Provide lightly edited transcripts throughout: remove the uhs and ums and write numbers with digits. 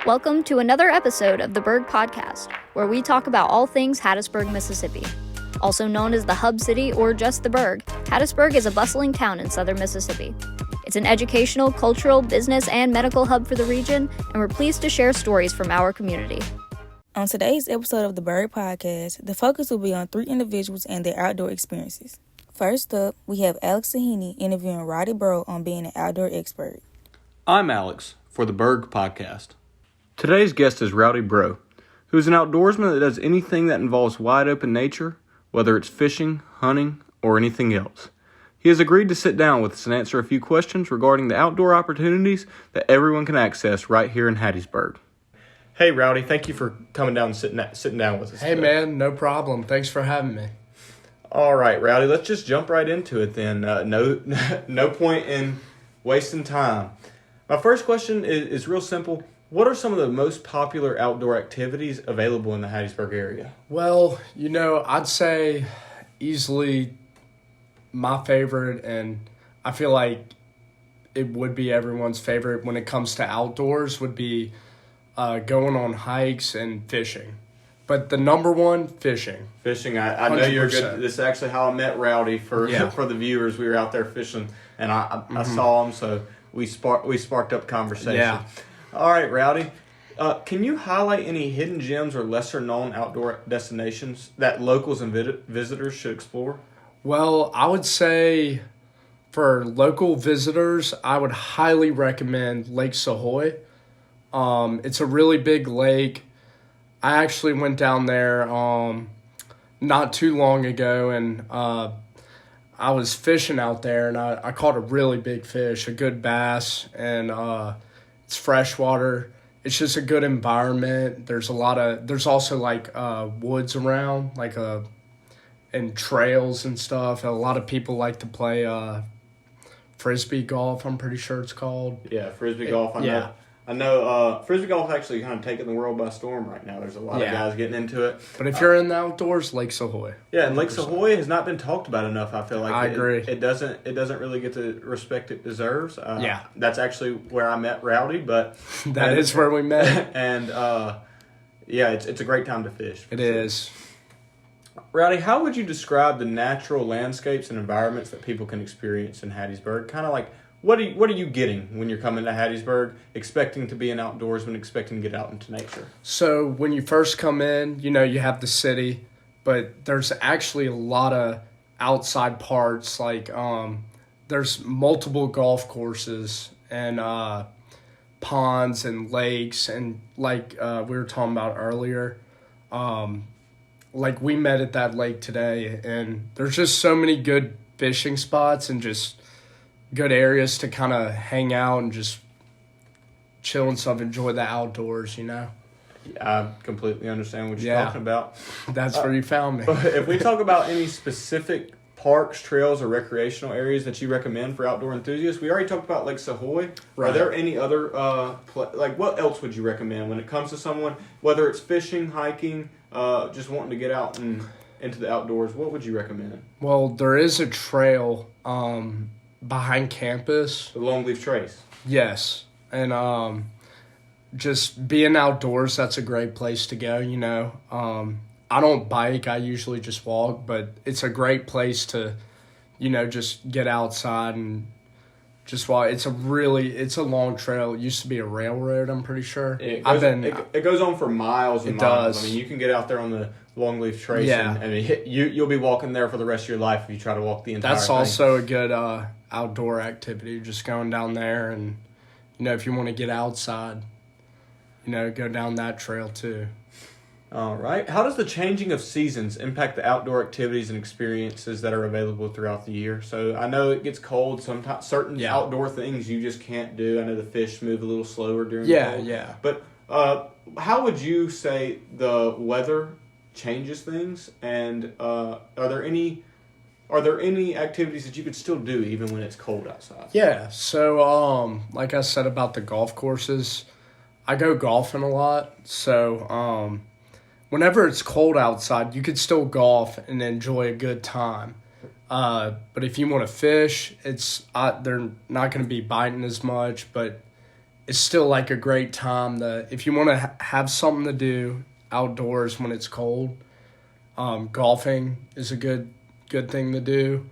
Welcome to another episode of the Burg Podcast, where we talk about all things Hattiesburg, Mississippi. Also known as the Hub City or just the Burg, Hattiesburg is a bustling town in southern Mississippi. It's an educational, cultural, business, and medical hub for the region, and we're pleased to share stories from our community. On today's episode of the Burg Podcast, the focus will be on 3 individuals and their outdoor experiences. First up, we have Alex Sahaney interviewing Rowdy Bro on being an outdoor expert. I'm Alex for the Burg Podcast. Today's guest is Rowdy Bro, who is an outdoorsman that does anything that involves wide open nature, whether it's fishing, hunting, or anything else. He has agreed to sit down with us and answer a few questions regarding the outdoor opportunities that everyone can access right here in Hattiesburg. Hey, Rowdy, thank you for coming down and sitting down with us. Hey, today. man, no problem. Thanks for having me. All right, Rowdy, let's just jump right into it then. No point in wasting time. My first question is real simple. What are some of the most popular outdoor activities available in the Hattiesburg area? Well, I'd say easily my favorite, and I feel like it would be everyone's favorite when it comes to outdoors, would be going on hikes and fishing. But the number one, fishing. Fishing, I know you're good. This is actually how I met Rowdy for the viewers. We were out there fishing, and I saw him, so we sparked up conversation. Yeah. All right, Rowdy. Can you highlight any hidden gems or lesser-known outdoor destinations that locals and visitors should explore? Well, I would say for local visitors, I would highly recommend Lake Sahoy. It's a really big lake. I actually went down there not too long ago, and I was fishing out there, and I caught a really big fish, a good bass, and it's freshwater. It's just a good environment. There's also like woods around, and trails and stuff. A lot of people like to play frisbee golf, I'm pretty sure it's called. Yeah, frisbee golf. I know frisbee golf actually kind of taking the world by storm right now. There's a lot of guys getting into it. But if you're in the outdoors, Lake Sahoy. Yeah, and Lake Sahoy has not been talked about enough, I feel like. I agree. It doesn't really get the respect it deserves. That's actually where I met Rowdy, but... That is where we met. And, it's a great time to fish. It is. Rowdy, how would you describe the natural landscapes and environments that people can experience in Hattiesburg? Kind of like... What are you getting when you're coming to Hattiesburg, expecting to be an outdoorsman, expecting to get out into nature? So when you first come in, you have the city, but there's actually a lot of outside parts. Like there's multiple golf courses and ponds and lakes, and like we were talking about earlier, like we met at that lake today, and there's just so many good fishing spots and just good areas to kind of hang out and just chill and stuff, enjoy the outdoors, I completely understand what you're talking about. That's where you found me. If we talk about any specific parks, trails, or recreational areas that you recommend for outdoor enthusiasts, we already talked about Lake Sahoy. Right. Are there any other, what else would you recommend when it comes to someone, whether it's fishing, hiking, just wanting to get out and into the outdoors? What would you recommend? Well, there is a trail, behind campus. The Longleaf Trace. Yes. And just being outdoors, that's a great place to go, I don't bike. I usually just walk, but it's a great place to, just get outside and just walk. It's a long trail. It used to be a railroad, I'm pretty sure. It goes on for miles and miles. Does. I mean, you can get out there on the Longleaf Trace, and you'll be walking there for the rest of your life if you try to walk the entire thing. That's also a good outdoor activity, just going down there, and if you want to get outside, go down that trail too. All right. How does the changing of seasons impact the outdoor activities and experiences that are available throughout the year? So I know it gets cold. Sometimes certain outdoor things you just can't do. I know the fish move a little slower during the cold. Yeah. But how would you say the weather changes things? And are there any activities that you could still do even when it's cold outside? Yeah. So like I said about the golf courses, I go golfing a lot. So whenever it's cold outside, you could still golf and enjoy a good time. But if you want to fish, they're not going to be biting as much, but it's still like a great time. If you want to have something to do outdoors when it's cold, golfing is a good thing to do.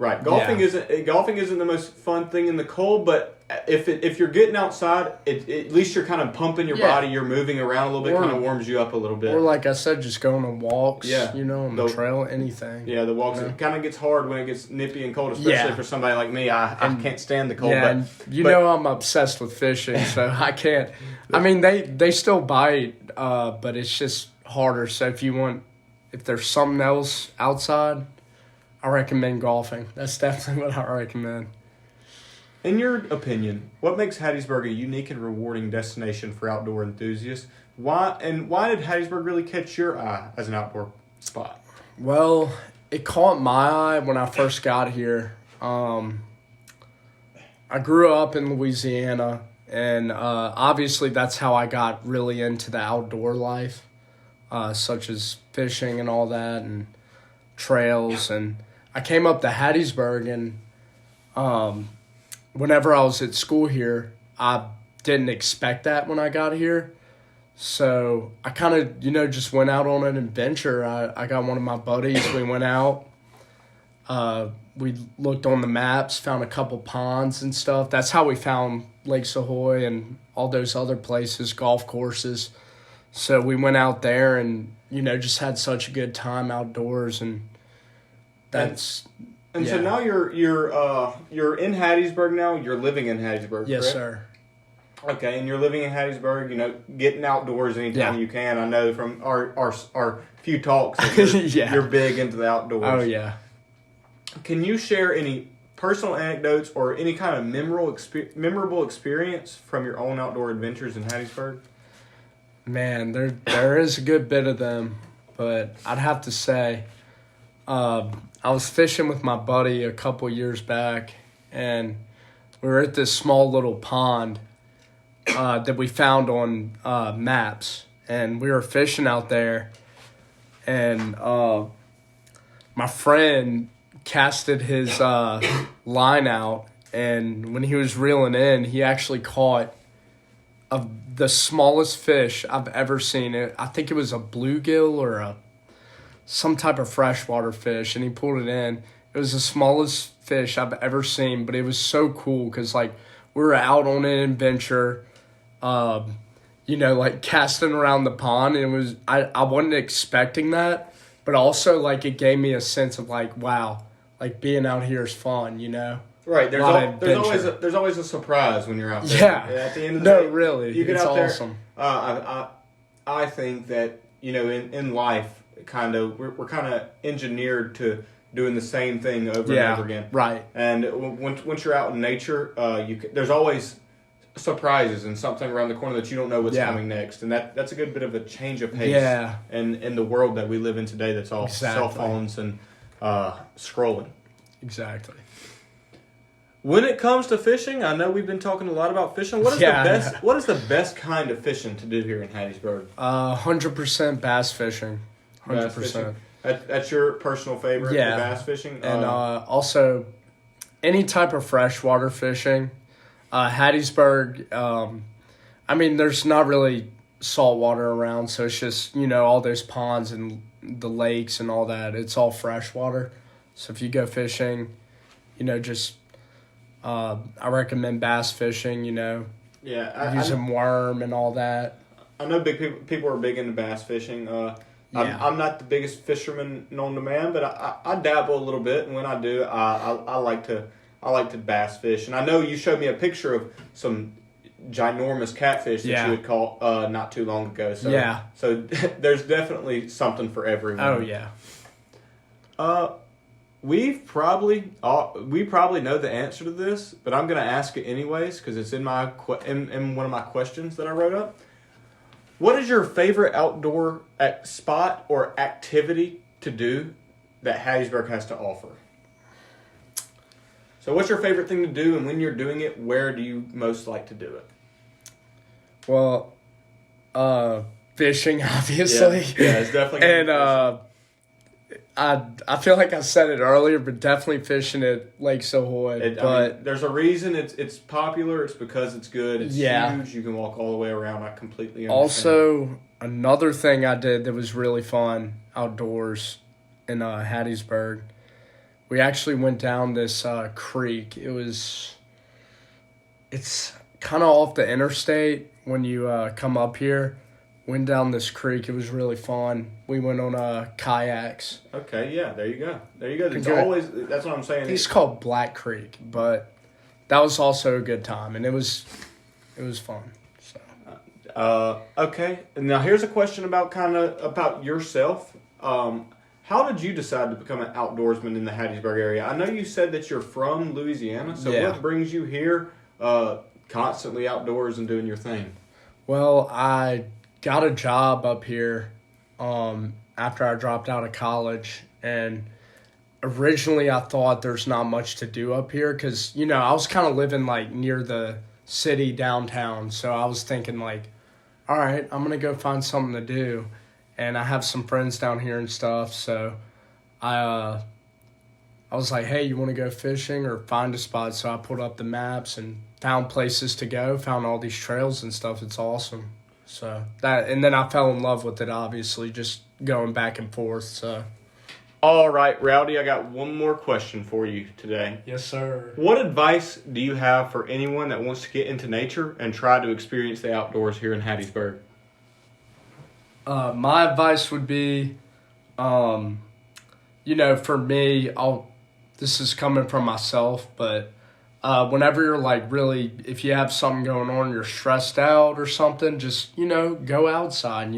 Right, golfing isn't the most fun thing in the cold, but if you're getting outside, at least you're kind of pumping your body, you're moving around a little bit, kind of warms you up a little bit. Or like I said, just going on walks, on the trail, anything. Yeah, the walks. It kind of gets hard when it gets nippy and cold, especially for somebody like me. I can't stand the cold. Yeah, but I'm obsessed with fishing, so I can't. I mean, they still bite, but it's just harder. So if there's something else outside, I recommend golfing. That's definitely what I recommend. In your opinion, what makes Hattiesburg a unique and rewarding destination for outdoor enthusiasts? Why did Hattiesburg really catch your eye as an outdoor spot? Well, it caught my eye when I first got here. I grew up in Louisiana, and obviously that's how I got really into the outdoor life, such as fishing and all that, and trails. And I came up to Hattiesburg, and whenever I was at school here, I didn't expect that when I got here. So I kind of, just went out on an adventure. I got one of my buddies. We went out. We looked on the maps, found a couple ponds and stuff. That's how we found Lake Sahoy and all those other places, golf courses. So we went out there and, just had such a good time outdoors. And that's... And so now you're in Hattiesburg now. You're living in Hattiesburg, yes, correct? Sir. Okay, and you're living in Hattiesburg. Getting outdoors anytime you can. I know from our few talks that you're big into the outdoors. Oh yeah. Can you share any personal anecdotes or any kind of memorable experience from your own outdoor adventures in Hattiesburg? Man, there is a good bit of them, but I'd have to say. I was fishing with my buddy a couple years back, and we were at this small little pond that we found on maps, and we were fishing out there, and my friend casted his line out, and when he was reeling in, he actually caught the smallest fish I've ever seen. I think it was a bluegill or some type of freshwater fish, and he pulled it in. It was the smallest fish I've ever seen, but it was so cool because, we were out on an adventure, casting around the pond, and it was I wasn't expecting that, but also, it gave me a sense of, wow, being out here is fun, Right, there's always a surprise when you're out there. Yeah. At the end of the day, really, you get it's out there. Awesome. I think that in life, we're kind of engineered to doing the same thing over and over again. Right. And once you're out in nature, there's always surprises and something around the corner that you don't know what's coming next, and that's a good bit of a change of pace. Yeah. In the world that we live in today, that's all cell phones and scrolling. Exactly. When it comes to fishing, I know we've been talking a lot about fishing. What is the best kind of fishing to do here in Hattiesburg? 100% bass fishing. 100%. That's your personal favorite, the bass fishing? And also any type of freshwater fishing. Hattiesburg, there's not really salt water around, so it's just, all those ponds and the lakes and all that. It's all freshwater. So if you go fishing, I recommend bass fishing, using worm and all that. I know people are big into bass fishing. I'm not the biggest fisherman known to man, but I dabble a little bit, and when I do, I like to bass fish. And I know you showed me a picture of some ginormous catfish that you had caught not too long ago. So there's definitely something for everyone. Oh yeah. We probably know the answer to this, but I'm going to ask it anyways because it's in in one of my questions that I wrote up. What is your favorite outdoor spot or activity to do that Hattiesburg has to offer? So what's your favorite thing to do, and when you're doing it, where do you most like to do it? Well, fishing, obviously. Yeah, it's definitely. And I feel like I said it earlier, but definitely fishing at Lake Sohoy. There's a reason it's popular. It's because it's good. It's huge. You can walk all the way around. I completely understand. Also, another thing I did that was really fun outdoors in Hattiesburg, we actually went down this creek. It's kind of off the interstate when you come up here. Went down this creek. It was really fun. We went on kayaks. Okay, yeah, there you go. That's what I'm saying. It's called Black Creek, but that was also a good time, and it was fun. So. Okay. Now here's a question about yourself. How did you decide to become an outdoorsman in the Hattiesburg area? I know you said that you're from Louisiana, so what brings you here constantly outdoors and doing your thing? Well, I got a job up here after I dropped out of college, and originally I thought there's not much to do up here because, I was kind of living like near the city downtown, so I was thinking like, all right, I'm going to go find something to do, and I have some friends down here and stuff, so I was like, hey, you want to go fishing or find a spot? So I pulled up the maps and found places to go, found all these trails and stuff. It's awesome. So and then I fell in love with it, obviously, just going back and forth. So, all right, Rowdy, I got one more question for you today. Yes, sir. What advice do you have for anyone that wants to get into nature and try to experience the outdoors here in Hattiesburg? My advice would be, for me, this is coming from myself, but whenever you're like really, if you have something going on, you're stressed out or something, just, go outside,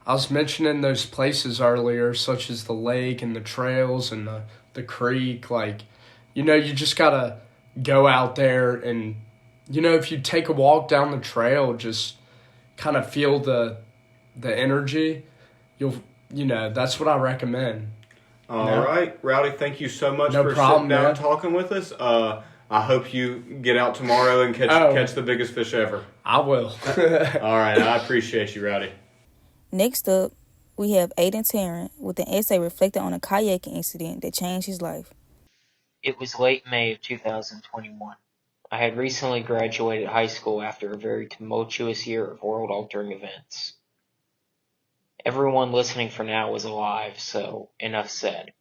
I was mentioning those places earlier, such as the lake and the trails and the creek, like, you just gotta go out there and, if you take a walk down the trail, just kind of feel the energy, that's what I recommend. All right, Rowdy, thank you so much for sitting down and talking with us. I hope you get out tomorrow and catch the biggest fish ever. I will. All right, I appreciate you, Rowdy. Next up, we have Aiden Tarrant with an essay reflecting on a kayaking incident that changed his life. It was late May of 2021. I had recently graduated high school after a very tumultuous year of world-altering events. Everyone listening for now was alive, so enough said.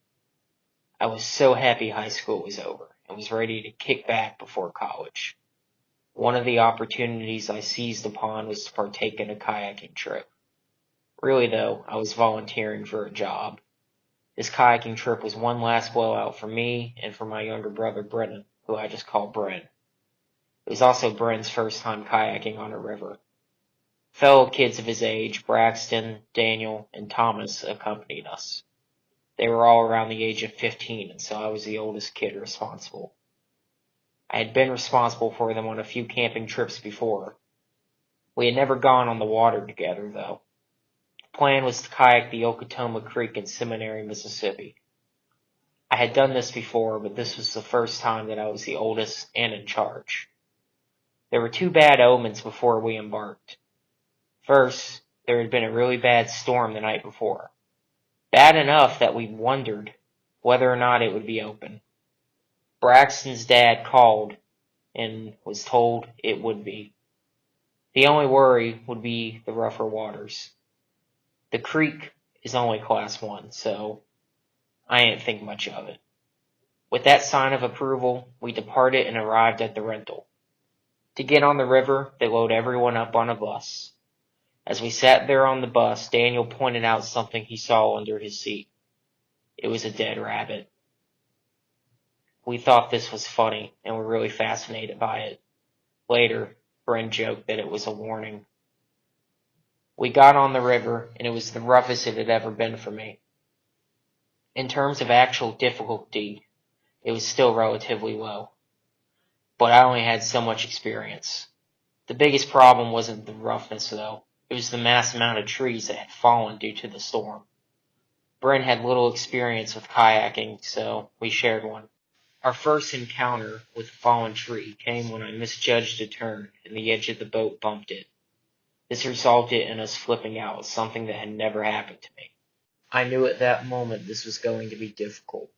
I was so happy high school was over and was ready to kick back before college. One of the opportunities I seized upon was to partake in a kayaking trip. Really, though, I was volunteering for a job. This kayaking trip was one last blowout for me and for my younger brother, Brennan, who I just call Bren. It was also Bren's first time kayaking on a river. Fellow kids of his age, Braxton, Daniel, and Thomas, accompanied us. They were all around the age of 15, and so I was the oldest kid responsible. I had been responsible for them on a few camping trips before. We had never gone on the water together, though. The plan was to kayak the Okatoma Creek in Seminary, Mississippi. I had done this before, but this was the first time that I was the oldest and in charge. There were two bad omens before we embarked. First, there had been a really bad storm the night before. Bad enough that we wondered whether or not it would be open. Braxton's dad called and was told it would be. The only worry would be the rougher waters. The creek is only class 1, so I didn't think much of it. With that sign of approval, we departed and arrived at the rental. To get on the river, they load everyone up on a bus. As we sat there on the bus, Daniel pointed out something he saw under his seat. It was a dead rabbit. We thought this was funny and were really fascinated by it. Later, Bren joked that it was a warning. We got on the river, and it was the roughest it had ever been for me. In terms of actual difficulty, it was still relatively low. But I only had so much experience. The biggest problem wasn't the roughness, though. It was the mass amount of trees that had fallen due to the storm. Bren had little experience with kayaking, so we shared one. Our first encounter with a fallen tree came when I misjudged a turn and the edge of the boat bumped it. This resulted in us flipping out, something that had never happened to me. I knew at that moment this was going to be difficult.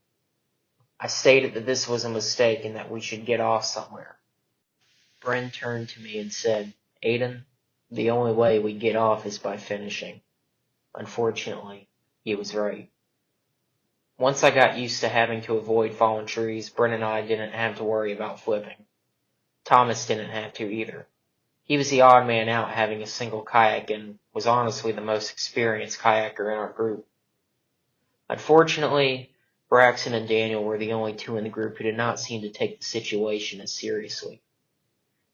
I stated that this was a mistake and that we should get off somewhere. Bren turned to me and said, "Aiden, the only way we get off is by finishing." Unfortunately, he was right. Once I got used to having to avoid fallen trees, Bren and I didn't have to worry about flipping. Thomas didn't have to either. He was the odd man out having a single kayak and was honestly the most experienced kayaker in our group. Unfortunately, Braxton and Daniel were the only two in the group who did not seem to take the situation as seriously.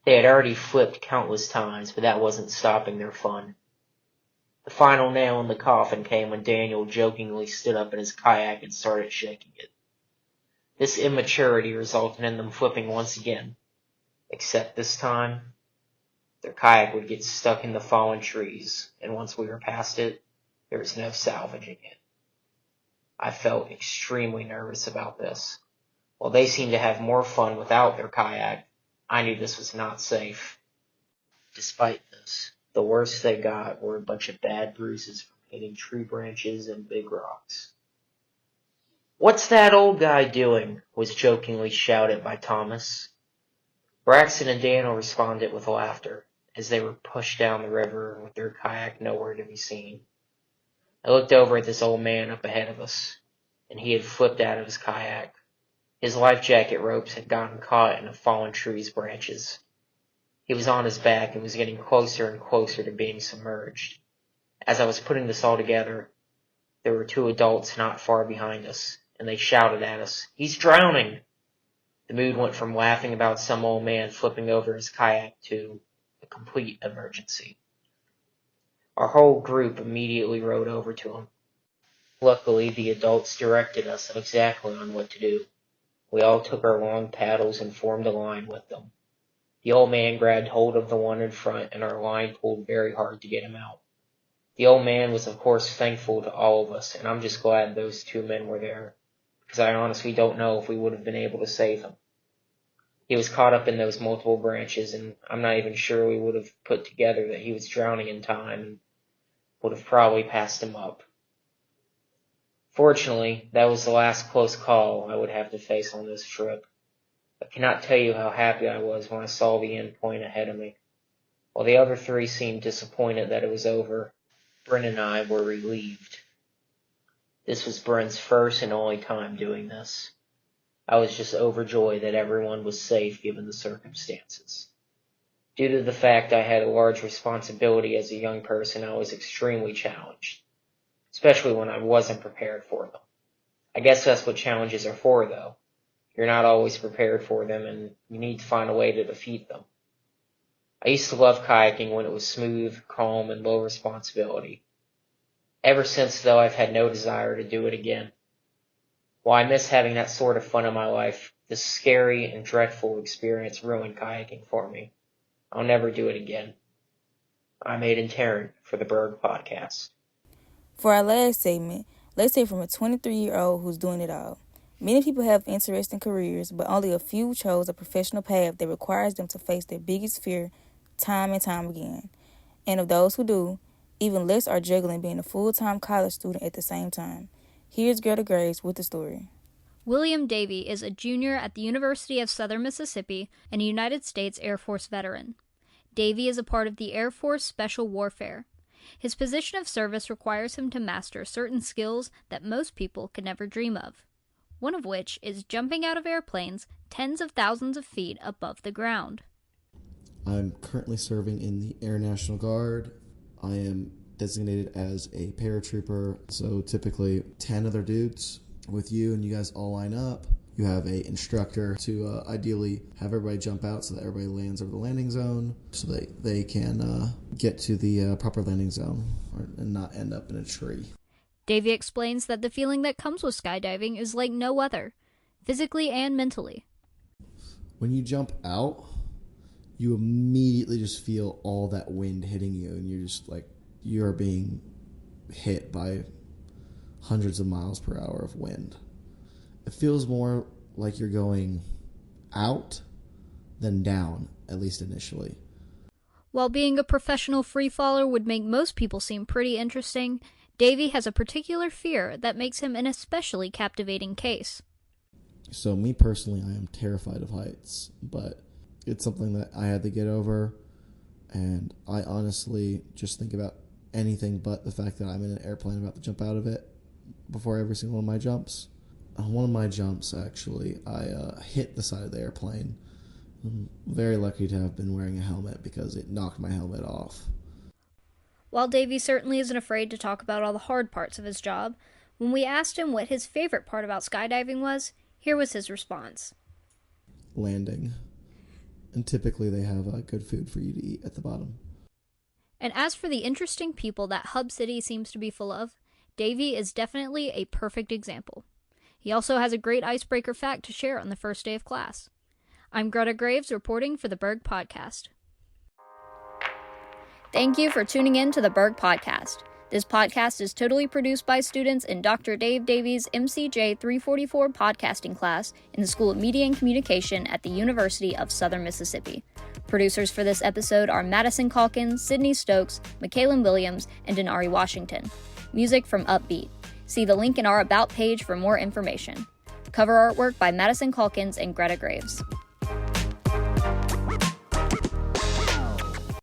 They had already flipped countless times, but that wasn't stopping their fun. The final nail in the coffin came when Daniel jokingly stood up in his kayak and started shaking it. This immaturity resulted in them flipping once again, except this time, their kayak would get stuck in the fallen trees, and once we were past it, there was no salvaging it. I felt extremely nervous about this. While they seemed to have more fun without their kayak, I knew this was not safe. Despite this, the worst they got were a bunch of bad bruises from hitting tree branches and big rocks. "What's that old guy doing?" was jokingly shouted by Thomas. Braxton and Daniel responded with laughter as they were pushed down the river with their kayak nowhere to be seen. I looked over at this old man up ahead of us, and he had flipped out of his kayak. His life jacket ropes had gotten caught in a fallen tree's branches. He was on his back and was getting closer and closer to being submerged. As I was putting this all together, there were two adults not far behind us, and they shouted at us, "He's drowning!" The mood went from laughing about some old man flipping over his kayak to a complete emergency. Our whole group immediately rowed over to him. Luckily, the adults directed us exactly on what to do. We all took our long paddles and formed a line with them. The old man grabbed hold of the one in front, and our line pulled very hard to get him out. The old man was of course thankful to all of us, and I'm just glad those two men were there, because I honestly don't know if we would have been able to save him. He was caught up in those multiple branches, and I'm not even sure we would have put together that he was drowning in time and would have probably passed him up. Fortunately, that was the last close call I would have to face on this trip. I cannot tell you how happy I was when I saw the end point ahead of me. While the other three seemed disappointed that it was over, Bryn and I were relieved. This was Bryn's first and only time doing this. I was just overjoyed that everyone was safe given the circumstances. Due to the fact I had a large responsibility as a young person, I was extremely challenged, especially when I wasn't prepared for them. I guess that's what challenges are for, though. You're not always prepared for them, and you need to find a way to defeat them. I used to love kayaking when it was smooth, calm, and low responsibility. Ever since, though, I've had no desire to do it again. While I miss having that sort of fun in my life, this scary and dreadful experience ruined kayaking for me. I'll never do it again. I'm Aiden Tarrant for the Burg Podcast. For our last segment, let's hear from a 23-year-old who's doing it all. Many people have interesting careers, but only a few chose a professional path that requires them to face their biggest fear time and time again. And of those who do, even less are juggling being a full-time college student at the same time. Here's Greta Graves with the story. William Davey is a junior at the University of Southern Mississippi and a United States Air Force veteran. Davey is a part of the Air Force Special Warfare. His position of service requires him to master certain skills that most people could never dream of, one of which is jumping out of airplanes tens of thousands of feet above the ground. I'm currently serving in the Air National Guard. I am designated as a paratrooper, so typically 10 other dudes with you, and you guys all line up. You have a instructor to ideally have everybody jump out so that everybody lands over the landing zone so that they can get to the proper landing zone and not end up in a tree. Davey explains that the feeling that comes with skydiving is like no other, physically and mentally. When you jump out, you immediately just feel all that wind hitting you, and you're just like, you're being hit by hundreds of miles per hour of wind. It feels more like you're going out than down, at least initially. While being a professional freefaller would make most people seem pretty interesting, Davey has a particular fear that makes him an especially captivating case. So me personally, I am terrified of heights, but it's something that I had to get over, and I honestly just think about anything but the fact that I'm in an airplane about to jump out of it before every single one of my jumps. On one of my jumps, actually, I hit the side of the airplane. I'm very lucky to have been wearing a helmet because it knocked my helmet off. While Davey certainly isn't afraid to talk about all the hard parts of his job, when we asked him what his favorite part about skydiving was, here was his response. Landing. And typically they have good food for you to eat at the bottom. And as for the interesting people that Hub City seems to be full of, Davey is definitely a perfect example. He also has a great icebreaker fact to share on the first day of class. I'm Greta Graves reporting for the Burg Podcast. Thank you for tuning in to the Burg Podcast. This podcast is totally produced by students in Dr. Dave Davies' MCJ 344 podcasting class in the School of Media and Communication at the University of Southern Mississippi. Producers for this episode are Madison Calkins, Sydney Stokes, Michaela Williams, and Denari Washington. Music from Upbeat. See the link in our About page for more information. Cover artwork by Madison Calkins and Greta Graves.